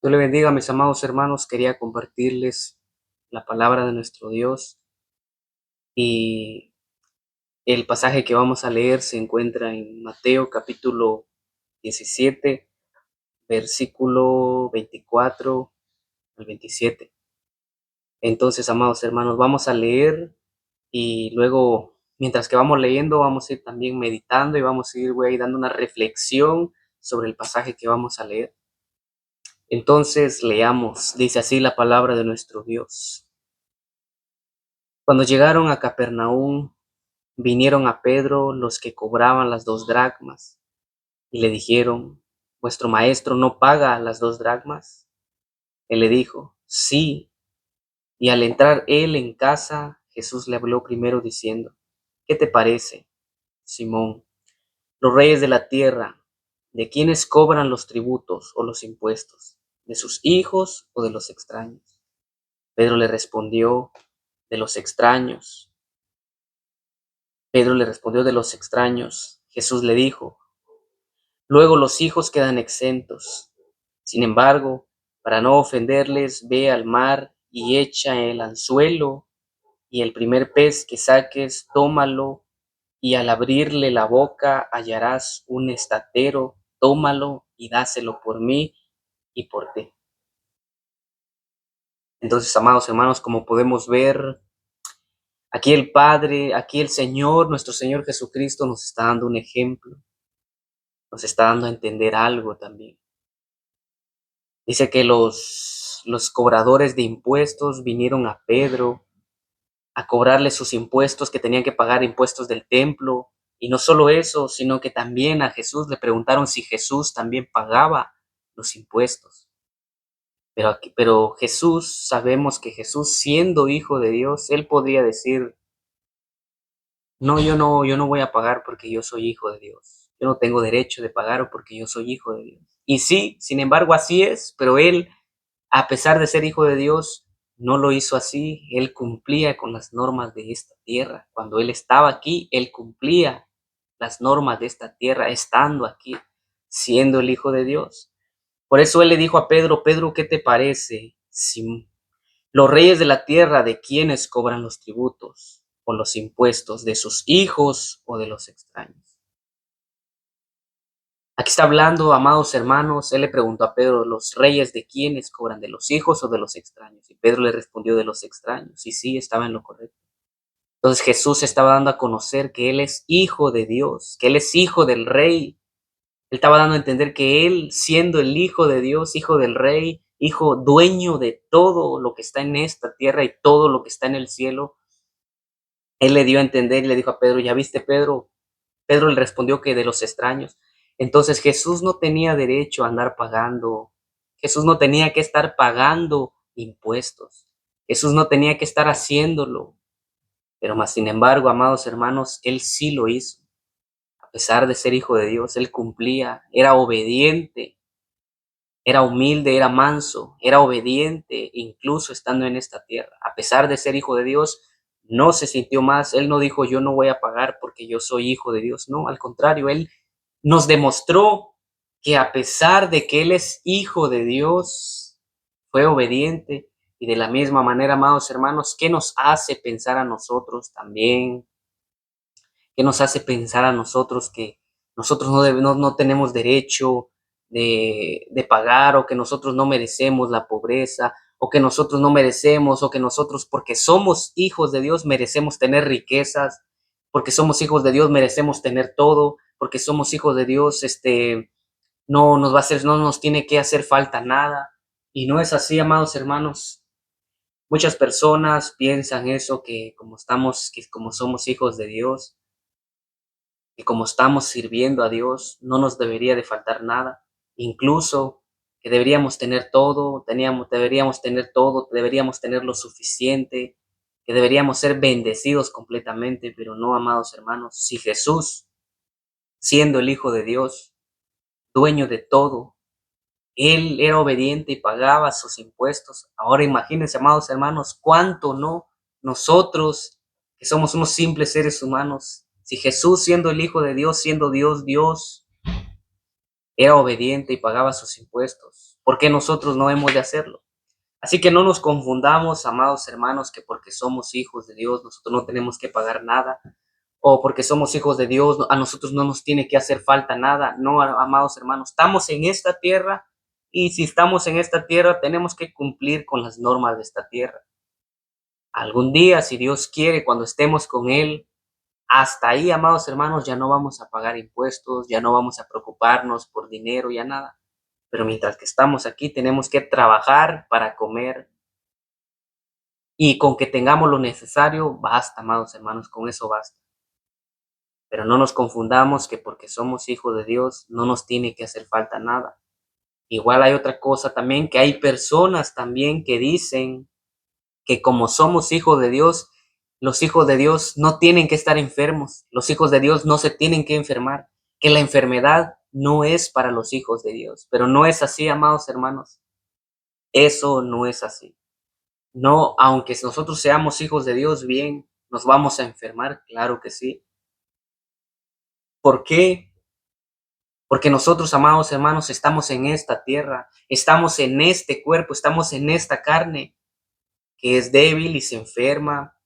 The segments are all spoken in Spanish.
Dios le bendiga, mis amados hermanos. Quería compartirles la palabra de nuestro Dios y el pasaje que vamos a leer se encuentra en Mateo capítulo 17, versículo 24 al 27. Entonces, amados hermanos, vamos a leer y luego, mientras que vamos leyendo, vamos a ir también meditando y vamos a ir, dando una reflexión sobre el pasaje que vamos a leer. Entonces, leamos. Dice así la palabra de nuestro Dios. Cuando llegaron a Capernaum, vinieron a Pedro los que cobraban las 2 dracmas, y le dijeron: ¿Vuestro maestro no paga las 2 dracmas? Él le dijo: Sí. Y al entrar él en casa, Jesús le habló primero diciendo: ¿Qué te parece, Simón? Los reyes de la tierra, ¿de quiénes cobran los tributos o los impuestos? ¿De sus hijos o de los extraños? Pedro le respondió: De los extraños. Pedro le respondió: De los extraños. Jesús le dijo: Luego los hijos quedan exentos. Sin embargo, para no ofenderles, ve al mar y echa el anzuelo, y el primer pez que saques, tómalo, y al abrirle la boca hallarás un estatero, tómalo y dáselo por mí y por ti. Entonces, amados hermanos, como podemos ver, aquí el Padre, aquí el Señor, nuestro Señor Jesucristo nos está dando un ejemplo, nos está dando a entender algo también. Dice que los cobradores de impuestos vinieron a Pedro a cobrarle sus impuestos, que tenían que pagar impuestos del templo. Y no solo eso, sino que también a Jesús le preguntaron si Jesús también pagaba los impuestos. Pero Jesús, sabemos que Jesús, siendo hijo de Dios, él podría decir: no, yo no voy a pagar porque yo soy hijo de Dios. Yo no tengo derecho de pagar porque yo soy hijo de Dios. Y sí, sin embargo, así es, pero él, a pesar de ser hijo de Dios, no lo hizo así. Él cumplía con las normas de esta tierra. Cuando él estaba aquí, él cumplía las normas de esta tierra, estando aquí, siendo el hijo de Dios. Por eso él le dijo a Pedro: Pedro, ¿qué te parece si los reyes de la tierra, de quienes cobran los tributos o los impuestos? ¿De sus hijos o de los extraños? Aquí está hablando, amados hermanos, él le preguntó a Pedro: ¿los reyes de quiénes cobran? ¿De los hijos o de los extraños? Y Pedro le respondió: de los extraños. Y sí, estaba en lo correcto. Entonces Jesús estaba dando a conocer que él es hijo de Dios, que él es hijo del rey. Él estaba dando a entender que él, siendo el hijo de Dios, hijo del rey, hijo dueño de todo lo que está en esta tierra y todo lo que está en el cielo, él le dio a entender y le dijo a Pedro: ¿ya viste, Pedro? Pedro le respondió que de los extraños. Entonces Jesús no tenía derecho a andar pagando. Jesús no tenía que estar pagando impuestos. Jesús no tenía que estar haciéndolo. Pero más sin embargo, amados hermanos, él sí lo hizo. A pesar de ser hijo de Dios, él cumplía, era obediente, era humilde, era manso, era obediente, incluso estando en esta tierra. A pesar de ser hijo de Dios, no se sintió más. Él no dijo: yo no voy a pagar porque yo soy hijo de Dios. No, al contrario, él nos demostró que a pesar de que él es hijo de Dios, fue obediente. Y de la misma manera, amados hermanos, ¿qué nos hace pensar a nosotros también? ¿Qué nos hace pensar a nosotros que nosotros no tenemos derecho de pagar, o que nosotros no merecemos la pobreza, o que nosotros no merecemos, o que nosotros, porque somos hijos de Dios, merecemos tener riquezas, porque somos hijos de Dios, merecemos tener todo, porque somos hijos de Dios, no nos tiene que hacer falta nada? Y no es así, amados hermanos. Muchas personas piensan eso, que como somos hijos de Dios, que como estamos sirviendo a Dios, no nos debería de faltar nada, incluso que deberíamos tener lo suficiente, que deberíamos ser bendecidos completamente. Pero no, amados hermanos, si Jesús, siendo el Hijo de Dios, dueño de todo, él era obediente y pagaba sus impuestos. Ahora imagínense, amados hermanos, cuánto no nosotros, que somos unos simples seres humanos, si Jesús, siendo el Hijo de Dios, siendo Dios, era obediente y pagaba sus impuestos. ¿Por qué nosotros no hemos de hacerlo? Así que no nos confundamos, amados hermanos, que porque somos hijos de Dios nosotros no tenemos que pagar nada, o porque somos hijos de Dios a nosotros no nos tiene que hacer falta nada. No, amados hermanos, estamos en esta tierra y si estamos en esta tierra tenemos que cumplir con las normas de esta tierra. Algún día, si Dios quiere, cuando estemos con Él, hasta ahí, amados hermanos, ya no vamos a pagar impuestos, ya no vamos a preocuparnos por dinero, ya nada. Pero mientras que estamos aquí, tenemos que trabajar para comer y con que tengamos lo necesario, basta, amados hermanos, con eso basta. Pero no nos confundamos que porque somos hijos de Dios no nos tiene que hacer falta nada. Igual hay otra cosa también, que hay personas también que dicen que como somos hijos de Dios, los hijos de Dios no tienen que estar enfermos, los hijos de Dios no se tienen que enfermar, que la enfermedad no es para los hijos de Dios. Pero no es así, amados hermanos. Eso no es así. No, aunque nosotros seamos hijos de Dios, bien, nos vamos a enfermar, claro que sí. ¿Por qué? Porque nosotros, amados hermanos, estamos en esta tierra, estamos en este cuerpo, estamos en esta carne que es débil y se enferma,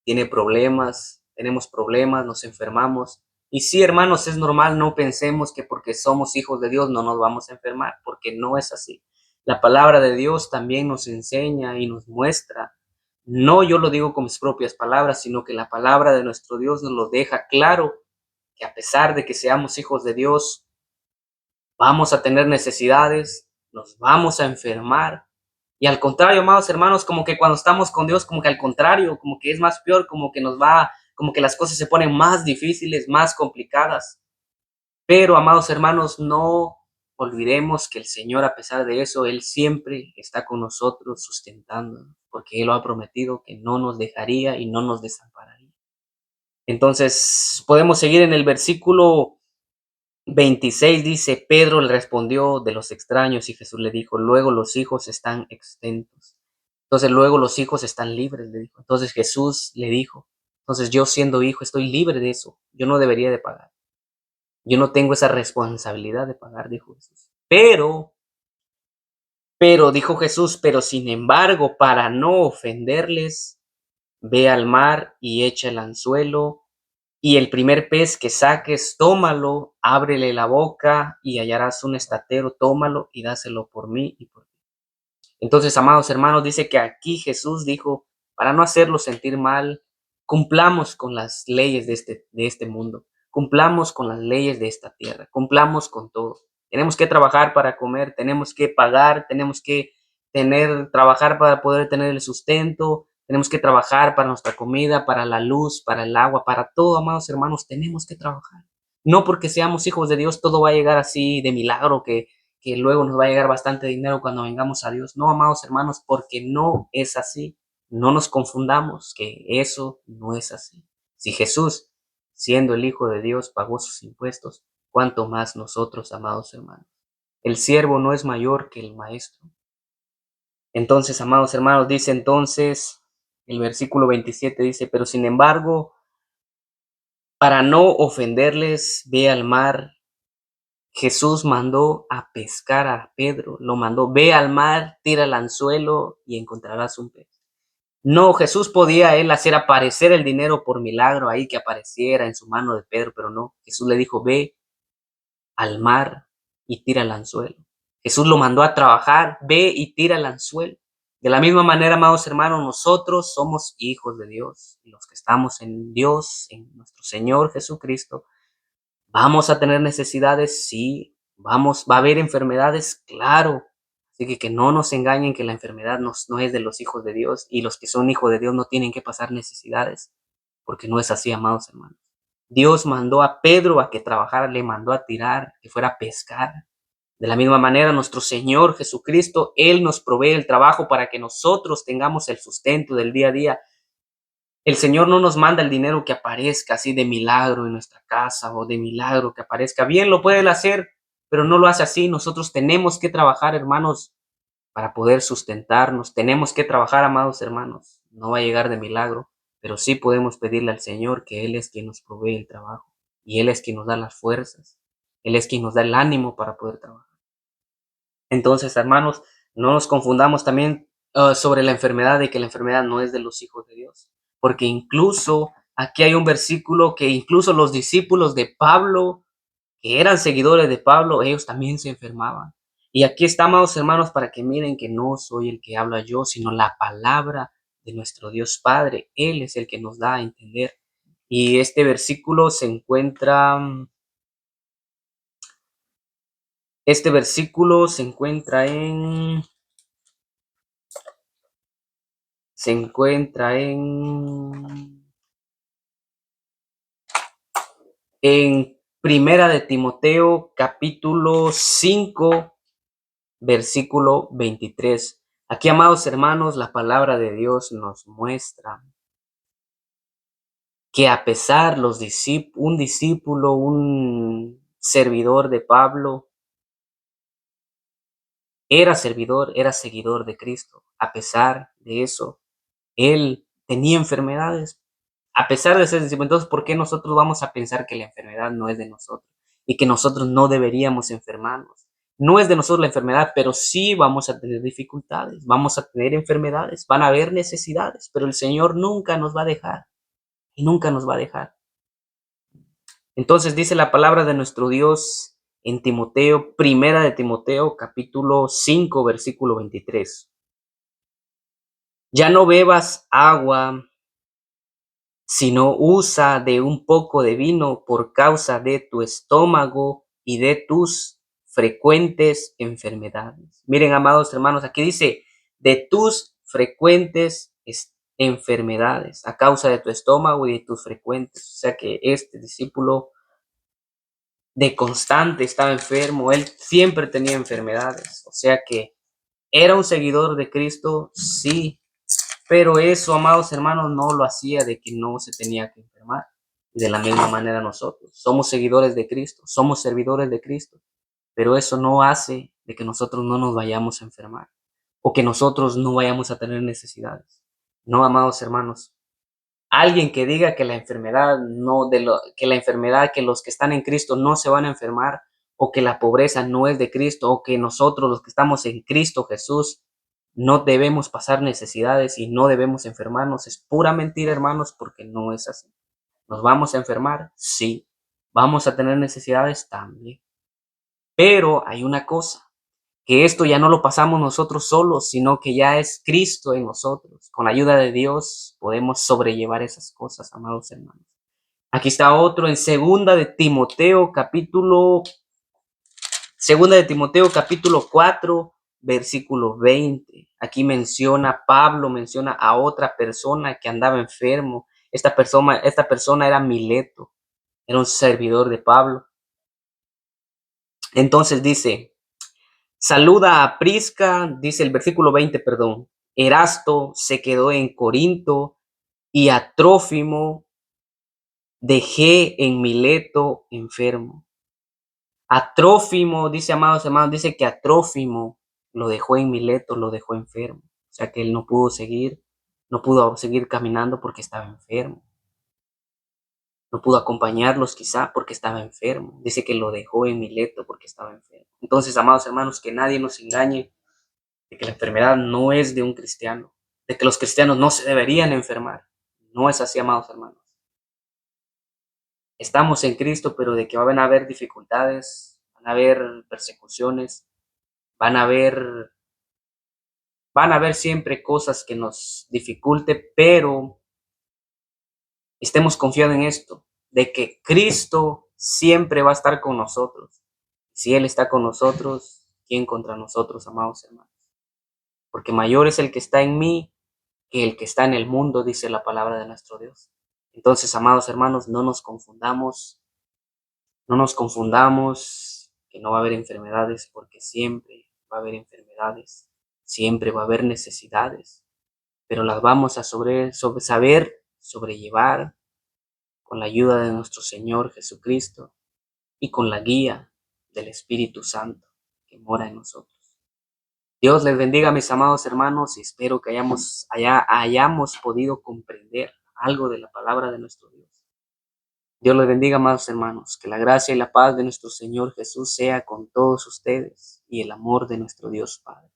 tiene problemas, tenemos problemas, nos enfermamos. Y sí, hermanos, es normal, no pensemos que porque somos hijos de Dios no nos vamos a enfermar, porque no es así. La palabra de Dios también nos enseña y nos muestra. No yo lo digo con mis propias palabras, sino que la palabra de nuestro Dios nos lo deja claro, que a pesar de que seamos hijos de Dios, vamos a tener necesidades, nos vamos a enfermar. Y al contrario, amados hermanos, como que cuando estamos con Dios, como que al contrario, como que es más peor, como que nos va, como que las cosas se ponen más difíciles, más complicadas. Pero, amados hermanos, no olvidemos que el Señor, a pesar de eso, Él siempre está con nosotros sustentándonos, porque Él lo ha prometido que no nos dejaría y no nos desampararía. Entonces, podemos seguir en el versículo 26 dice, Pedro le respondió de los extraños y Jesús le dijo, luego los hijos están exentos. Entonces luego los hijos están libres, le dijo. Entonces Jesús le dijo, entonces yo siendo hijo estoy libre de eso. Yo no debería de pagar. Yo no tengo esa responsabilidad de pagar, dijo Jesús. Dijo Jesús, pero sin embargo, para no ofenderles, ve al mar y echa el anzuelo y el primer pez que saques, tómalo, ábrele la boca y hallarás un estatero, tómalo y dáselo por mí y por ti. Entonces, amados hermanos, dice que aquí Jesús dijo, para no hacerlo sentir mal, cumplamos con las leyes de este mundo, cumplamos con las leyes de esta tierra, cumplamos con todo. Tenemos que trabajar para comer, tenemos que pagar, tenemos que trabajar para poder tener el sustento, tenemos que trabajar para nuestra comida, para la luz, para el agua, para todo, amados hermanos, tenemos que trabajar. No porque seamos hijos de Dios, todo va a llegar así de milagro, que luego nos va a llegar bastante dinero cuando vengamos a Dios. No, amados hermanos, porque no es así. No nos confundamos que eso no es así. Si Jesús, siendo el Hijo de Dios, pagó sus impuestos, ¿cuánto más nosotros, amados hermanos? El siervo no es mayor que el maestro. Entonces, amados hermanos, dice entonces, el versículo 27 dice, pero sin embargo, para no ofenderles, ve al mar. Jesús mandó a pescar a Pedro, lo mandó, ve al mar, tira el anzuelo y encontrarás un pez. No, Jesús podía él hacer aparecer el dinero por milagro ahí que apareciera en su mano de Pedro, pero no. Jesús le dijo, ve al mar y tira el anzuelo. Jesús lo mandó a trabajar, ve y tira el anzuelo. De la misma manera, amados hermanos, nosotros somos hijos de Dios. Y los que estamos en Dios, en nuestro Señor Jesucristo, ¿vamos a tener necesidades? Sí. ¿Va a haber enfermedades? Claro. Así que no nos engañen que la enfermedad no es de los hijos de Dios y los que son hijos de Dios no tienen que pasar necesidades, porque no es así, amados hermanos. Dios mandó a Pedro a que trabajara, le mandó a tirar, que fuera a pescar. De la misma manera, nuestro Señor Jesucristo, Él nos provee el trabajo para que nosotros tengamos el sustento del día a día. El Señor no nos manda el dinero que aparezca así de milagro en nuestra casa o de milagro que aparezca. Bien, lo puede hacer, pero no lo hace así. Nosotros tenemos que trabajar, hermanos, para poder sustentarnos. Tenemos que trabajar, amados hermanos. No va a llegar de milagro, pero sí podemos pedirle al Señor que Él es quien nos provee el trabajo y Él es quien nos da las fuerzas. Él es quien nos da el ánimo para poder trabajar. Entonces, hermanos, no nos confundamos también sobre la enfermedad, de que la enfermedad no es de los hijos de Dios. Porque incluso aquí hay un versículo que incluso los discípulos de Pablo, que eran seguidores de Pablo, ellos también se enfermaban. Y aquí está, amados hermanos, para que miren que no soy el que habla yo, sino la palabra de nuestro Dios Padre. Él es el que nos da a entender. Y este versículo se encuentra, este versículo se encuentra se encuentra en Primera de Timoteo, capítulo 5, versículo 23. Aquí, amados hermanos, la palabra de Dios nos muestra que a pesar un discípulo, un servidor de Pablo, era servidor, era seguidor de Cristo. A pesar de eso, él tenía enfermedades. A pesar de ser discípulo, entonces, ¿por qué nosotros vamos a pensar que la enfermedad no es de nosotros y que nosotros no deberíamos enfermarnos? No es de nosotros la enfermedad, pero sí vamos a tener dificultades, vamos a tener enfermedades, van a haber necesidades, pero el Señor nunca nos va a dejar y nunca nos va a dejar. Entonces dice la palabra de nuestro Dios en Timoteo, primera de Timoteo, capítulo 5, versículo 23. Ya no bebas agua, sino usa de un poco de vino por causa de tu estómago y de tus frecuentes enfermedades. Miren, amados hermanos, aquí dice, de tus frecuentes enfermedades, a causa de tu estómago y de tus frecuentes. O sea que este discípulo de constante estaba enfermo, él siempre tenía enfermedades. O sea que era un seguidor de Cristo, sí, pero eso, amados hermanos, no lo hacía de que no se tenía que enfermar. Y de la misma manera nosotros somos seguidores de Cristo, somos servidores de Cristo, pero eso no hace de que nosotros no nos vayamos a enfermar o que nosotros no vayamos a tener necesidades. No, amados hermanos, alguien que diga que la enfermedad no que la enfermedad, que los que están en Cristo no se van a enfermar, o que la pobreza no es de Cristo, o que nosotros los que estamos en Cristo Jesús no debemos pasar necesidades y no debemos enfermarnos, es pura mentira, hermanos, porque no es así. ¿Nos vamos a enfermar? Sí. ¿Vamos a tener necesidades? También. Pero hay una cosa, que esto ya no lo pasamos nosotros solos, sino que ya es Cristo en nosotros. Con la ayuda de Dios podemos sobrellevar esas cosas, amados hermanos. Aquí está otro en segunda de Timoteo capítulo 4, versículo 20. Aquí Pablo menciona a otra persona que andaba enfermo. Esta persona era Mileto, era un servidor de Pablo. Entonces dice, saluda a Prisca, dice el versículo 20, perdón. Erasto se quedó en Corinto y a Trófimo dejé en Mileto enfermo. A Trófimo, dice, amados hermanos, dice que a Trófimo lo dejó en Mileto, lo dejó enfermo. O sea que él no pudo seguir caminando porque estaba enfermo. No pudo acompañarlos quizá porque estaba enfermo. Dice que lo dejó en Mileto porque estaba enfermo. Entonces, amados hermanos, que nadie nos engañe de que la enfermedad no es de un cristiano, de que los cristianos no se deberían enfermar. No es así, amados hermanos. Estamos en Cristo, pero de que van a haber dificultades, van a haber persecuciones, van a haber, van a haber siempre cosas que nos dificulte, pero estemos confiados en esto, de que Cristo siempre va a estar con nosotros. Si Él está con nosotros, ¿quién contra nosotros, amados hermanos? Porque mayor es el que está en mí que el que está en el mundo, dice la palabra de nuestro Dios. Entonces, amados hermanos, no nos confundamos, que no va a haber enfermedades, porque siempre va a haber enfermedades, siempre va a haber necesidades, pero las vamos a saber sobrellevar con la ayuda de nuestro Señor Jesucristo y con la guía del Espíritu Santo que mora en nosotros. Dios les bendiga, mis amados hermanos, y espero que hayamos podido comprender algo de la palabra de nuestro Dios. Dios los bendiga, amados hermanos. Que la gracia y la paz de nuestro Señor Jesús sea con todos ustedes y el amor de nuestro Dios Padre.